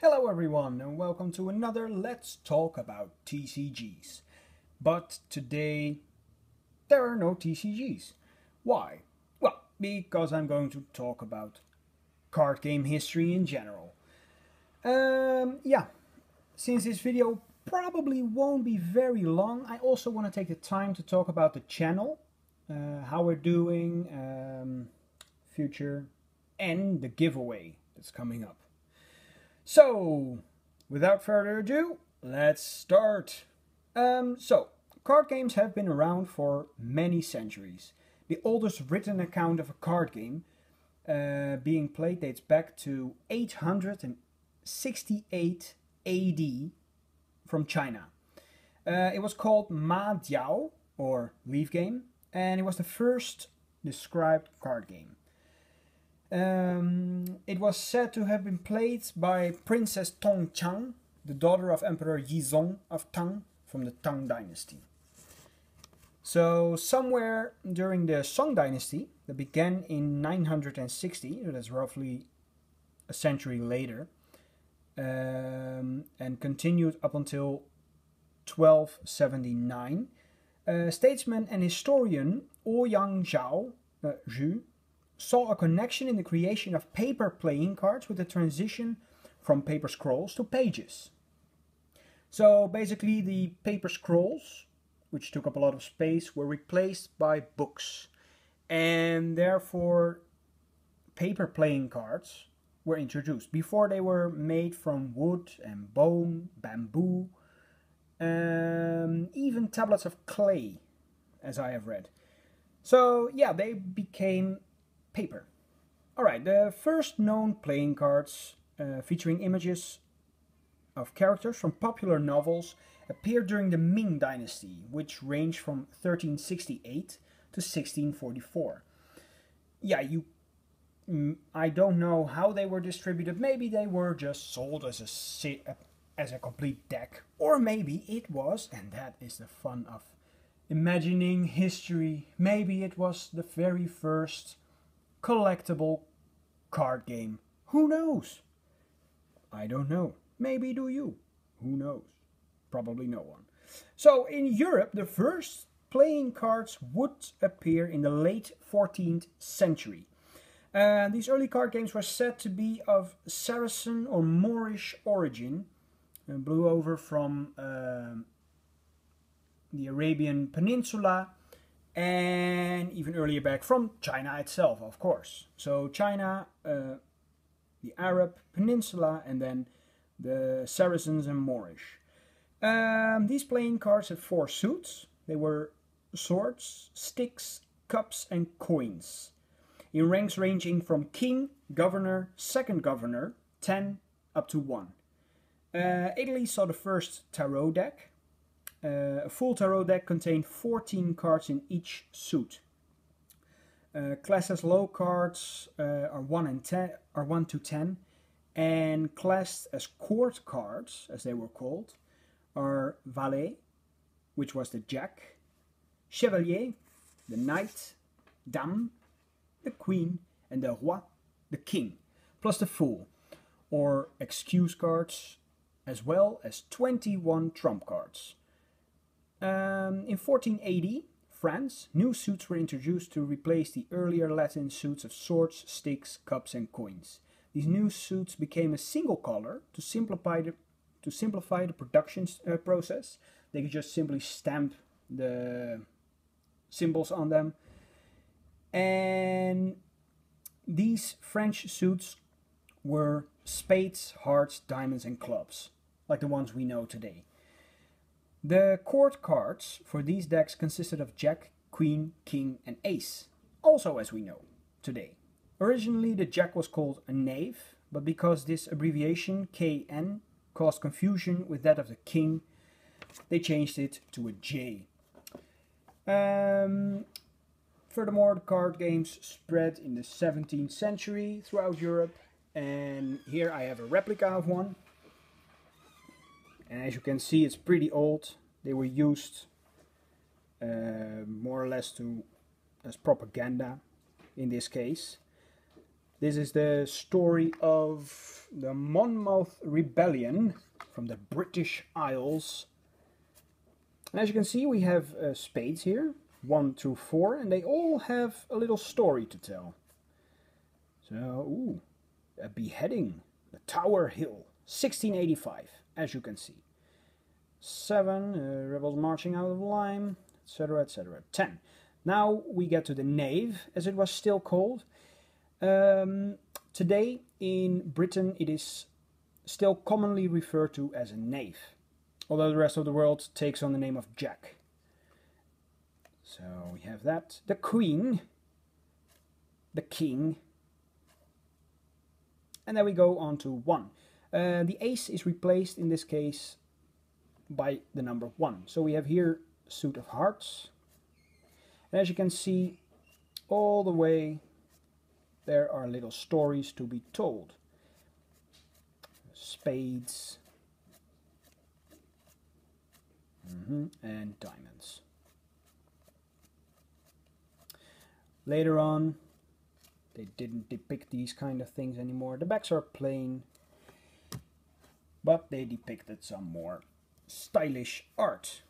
Hello everyone and welcome to another Let's Talk About TCGs. But today there are no TCGs. Why? Well, because I'm going to talk about card game history in general. Since this video probably won't be very long, I also want to take the time to talk about the channel, how we're doing, future, and the giveaway that's coming up. So, without further ado, let's start. Card games have been around for many centuries. The oldest written account of a card game being played dates back to 868 AD from China. It was called Ma Diao, or Leaf Game, and it was the first described card game. It was said to have been played by Princess Tongchang, the daughter of Emperor Yizong of Tang from the Tang Dynasty. So somewhere during the Song Dynasty, that began in 960, so that's roughly a century later, and continued up until 1279, statesman and historian Ouyang Zhu saw a connection in the creation of paper playing cards with the transition from paper scrolls to pages. So basically the paper scrolls, which took up a lot of space, were replaced by books, and therefore paper playing cards were introduced. Before, they were made from wood and bone, bamboo, even tablets of clay, as I have read. So yeah, they became paper. Alright, the first known playing cards featuring images of characters from popular novels appeared during the Ming Dynasty, which ranged from 1368 to 1644. Yeah, I don't know how they were distributed. Maybe they were just sold as a complete deck, or maybe it was, and that is the fun of imagining history, maybe it was the very first collectible card game. Who knows? I don't know. Maybe do you? Who knows? Probably no one. So in Europe, the first playing cards would appear in the late 14th century. These early card games were said to be of Saracen or Moorish origin, and blew over from the Arabian Peninsula, and even earlier back from China itself, of course. So China, the Arab Peninsula, and then the Saracens and Moorish. These playing cards had 4 suits. They were swords, sticks, cups, and coins, in ranks ranging from king, governor, second governor, 10 up to 1. Italy saw the first tarot deck. A full tarot deck contained 14 cards in each suit. Classed as low cards are 1 to 10, and classed as court cards, as they were called, are valet, which was the jack, chevalier, the knight, dame, the queen, and the roi, the king, plus the fool, or excuse cards, as well as 21 trump cards. In 1480, France, new suits were introduced to replace the earlier Latin suits of swords, sticks, cups, and coins. These new suits became a single color to simplify the production process. They could just simply stamp the symbols on them. And these French suits were spades, hearts, diamonds, and clubs, like the ones we know today. The court cards for these decks consisted of jack, queen, king, and ace, also as we know today. Originally the jack was called a knave, but because this abbreviation KN caused confusion with that of the king, they changed it to a J. Furthermore, the card games spread in the 17th century throughout Europe, and here I have a replica of one. And as you can see, it's pretty old. They were used more or less as propaganda in this case. This is the story of the Monmouth Rebellion from the British Isles. And as you can see, we have spades here, 1 through 4, and they all have a little story to tell. So, ooh, a beheading, the Tower Hill, 1685, as you can see. 7, rebels marching out of line, etc., etc. 10. Now we get to the knave, as it was still called. Today in Britain it is still commonly referred to as a knave, although the rest of the world takes on the name of jack. So we have that. The queen, the king, and then we go on to 1. The ace is replaced in this case by the number 1. So we have here suit of hearts. And as you can see, all the way there are little stories to be told. Spades. And diamonds. Later on, they didn't depict these kind of things anymore. The backs are plain, but they depicted some more stylish art.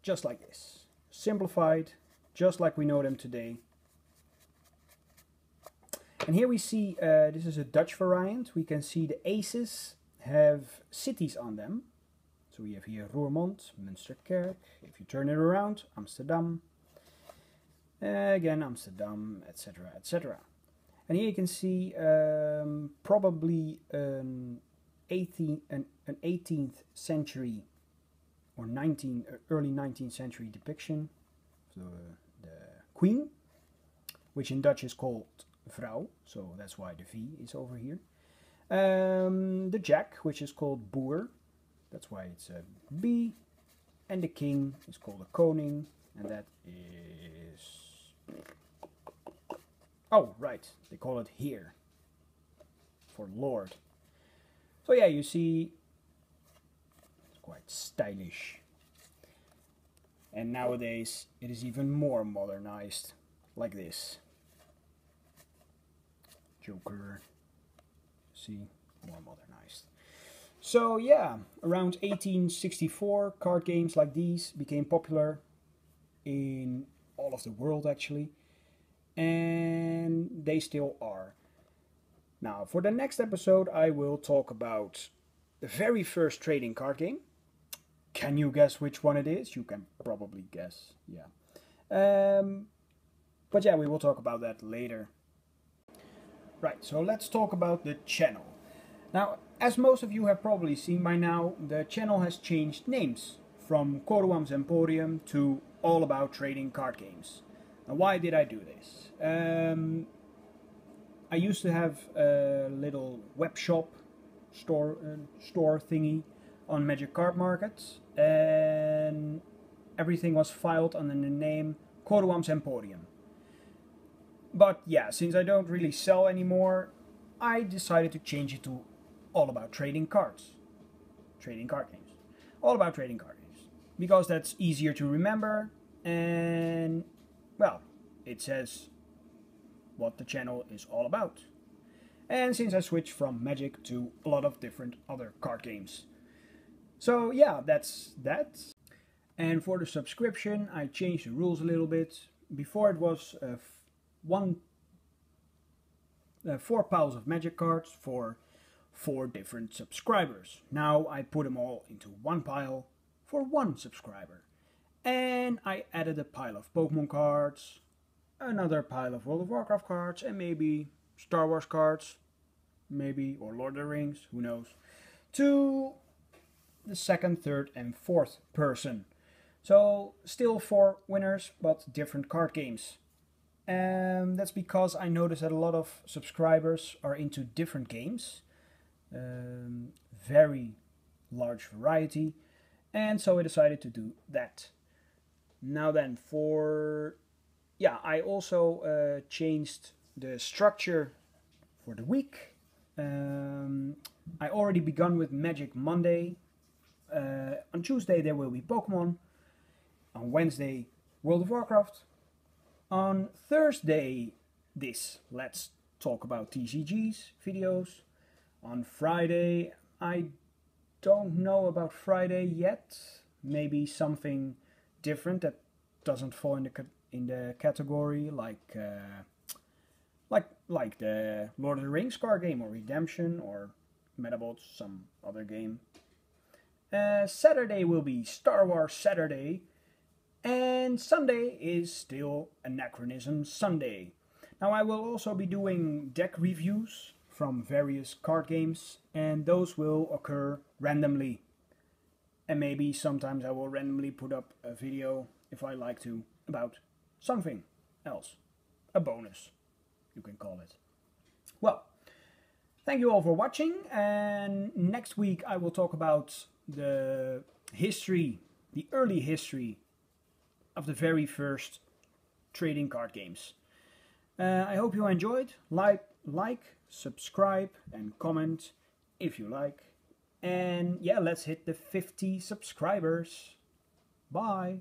Just like this. Simplified, just like we know them today. And here we see, this is a Dutch variant. We can see the aces have cities on them. So we have here Roermond, Münsterkerk. If you turn it around, Amsterdam. Again, Amsterdam, etc., etc. And here you can see probably an 18th century or early 19th century depiction of the queen, which in Dutch is called vrouw, so that's why the V is over here. The jack, which is called boer, that's why it's a B, and the king is called a koning, and that is... Oh, right, they call it heer, for lord. So yeah, you see, it's quite stylish. And nowadays, it is even more modernized, like this. Joker, see, more modernized. So yeah, around 1864, card games like these became popular in all of the world actually, and they still are. Now, for the next episode, I will talk about the very first trading card game. Can you guess which one it is? You can probably guess, yeah. But yeah, we will talk about that later. Right, so let's talk about the channel. Now, as most of you have probably seen by now, the channel has changed names from Koruam's Emporium to All About Trading Card Games. Now, why did I do this? I used to have a little web shop store thingy on Magic Card Market, and everything was filed under the name Koruam's Emporium. But yeah, since I don't really sell anymore, I decided to change it to All About Trading Cards. Trading card games. All About Trading Card Games. Because that's easier to remember, and well, it says what the channel is all about. And since I switched from Magic to a lot of different other card games. So yeah, that's that. And for the subscription, I changed the rules a little bit. Before it was 4 piles of Magic cards for 4 different subscribers. Now I put them all into 1 pile for 1 subscriber. And I added a pile of Pokemon cards, another pile of World of Warcraft cards, and maybe Star Wars cards, maybe, or Lord of the Rings, who knows, to the 2nd, 3rd, and 4th person. So still 4 winners, but different card games. And that's because I noticed that a lot of subscribers are into different games. Very large variety. And so I decided to do that. Now then, I also changed the structure for the week. I already begun with Magic Monday. On Tuesday there will be Pokemon. On Wednesday, World of Warcraft. On Thursday, Let's talk about TCGs videos. On Friday, I don't know about Friday yet. Maybe something different that doesn't fall in the category like the Lord of the Rings card game or Redemption or Metabots, some other game. Saturday will be Star Wars Saturday, and Sunday is still Anachronism Sunday. Now I will also be doing deck reviews from various card games, and those will occur randomly. And maybe sometimes I will randomly put up a video, if I like to, about something else. A bonus, you can call it. Well, thank you all for watching, and next week I will talk about the history, the early history of the very first trading card games. I hope you enjoyed. Like, subscribe, and comment if you like. And yeah, let's hit the 50 subscribers. Bye.